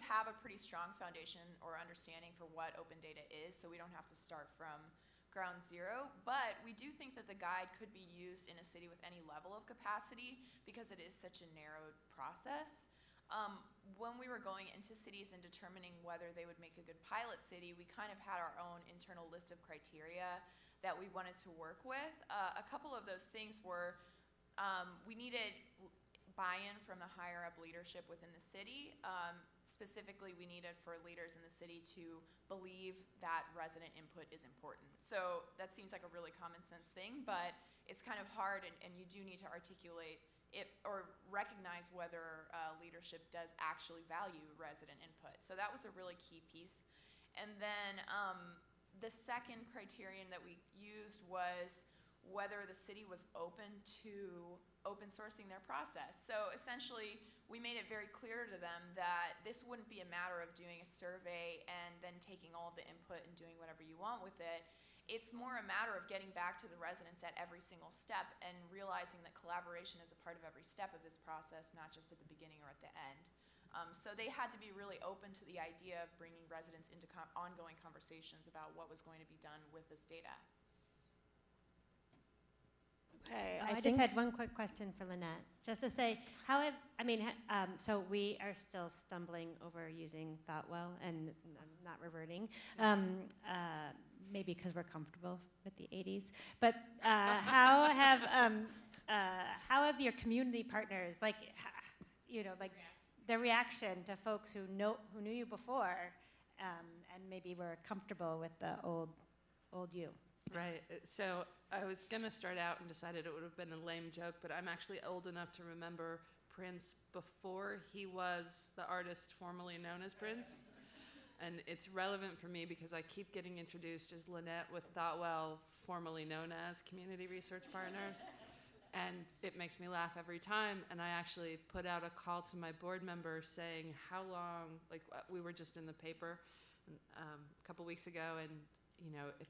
have a pretty strong foundation or understanding for what open data is, so we don't have to start from ground zero. But we do think that the guide could be used in a city with any level of capacity because it is such a narrowed process. When we were going into cities and determining whether they would make a good pilot city, we kind of had our own internal list of criteria that we wanted to work with. A couple of those things were we needed buy-in from the higher up leadership within the city. Specifically, we needed for leaders in the city to believe that resident input is important. So that seems like a really common sense thing, but it's kind of hard, and you do need to articulate it or recognize whether leadership does actually value resident input. So that was a really key piece. And then the second criterion that we used was whether the city was open to open sourcing their process. So essentially, we made it very clear to them that this wouldn't be a matter of doing a survey and then taking all of the input and doing whatever you want with it. It's more a matter of getting back to the residents at every single step and realizing that collaboration is a part of every step of this process, not just at the beginning or at the end. So they had to be really open to the idea of bringing residents into ongoing conversations about what was going to be done with this data. Okay, I just had one quick question for Lynnette. Just to say, so we are still stumbling over using Thoughtwell and not reverting, maybe because we're comfortable with the 80s. But how have your community partners, the reaction to folks who knew you before, and maybe were comfortable with the old you? Right. So I was going to start out and decided it would have been a lame joke, but I'm actually old enough to remember Prince before he was the artist formerly known as Prince. And it's relevant for me because I keep getting introduced as Lynnette with Thoughtwell, formerly known as Community Research Partners. And it makes me laugh every time. And I actually put out a call to my board members saying how long, we were just in the paper a couple weeks ago, and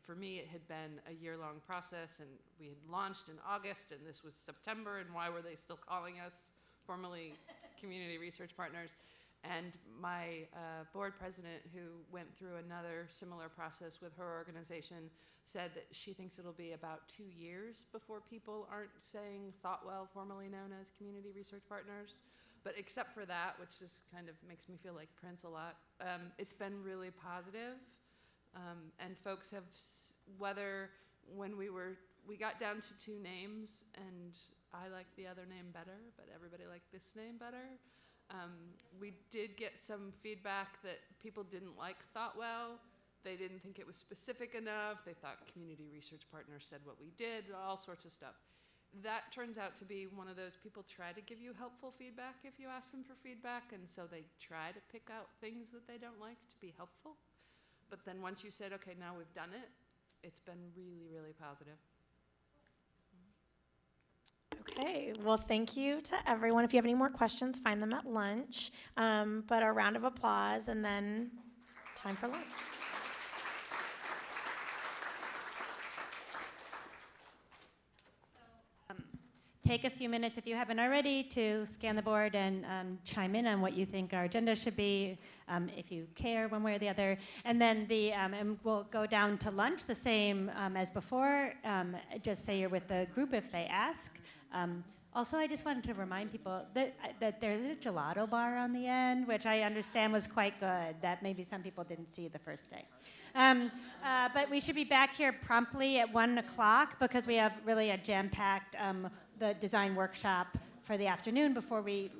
for me, it had been a year-long process, and we had launched in August, and this was September, and why were they still calling us formerly Community Research Partners? And my board president, who went through another similar process with her organization, said that she thinks it'll be about 2 years before people aren't saying Thoughtwell, formerly known as Community Research Partners. But except for that, which just kind of makes me feel like Prince a lot, it's been really positive. And folks have, whether when we got down to 2 names, and I liked the other name better, but everybody liked this name better. We did get some feedback that people didn't like Thoughtwell. They didn't think it was specific enough. They thought Community Research Partners said what we did, all sorts of stuff. That turns out to be one of those people try to give you helpful feedback if you ask them for feedback, and so they try to pick out things that they don't like to be helpful. But then once you said, okay, now we've done it, it's been really, really positive. Okay, well, thank you to everyone. If you have any more questions, find them at lunch. But a round of applause, and then time for lunch. Take a few minutes, if you haven't already, to scan the board and chime in on what you think our agenda should be, if you care one way or the other. And then and we'll go down to lunch, the same as before. Just say you're with the group if they ask. Also, I just wanted to remind people that there's a gelato bar on the end, which I understand was quite good, that maybe some people didn't see the first day. But we should be back here promptly at 1 o'clock because we have really a jam-packed the design workshop for the afternoon before we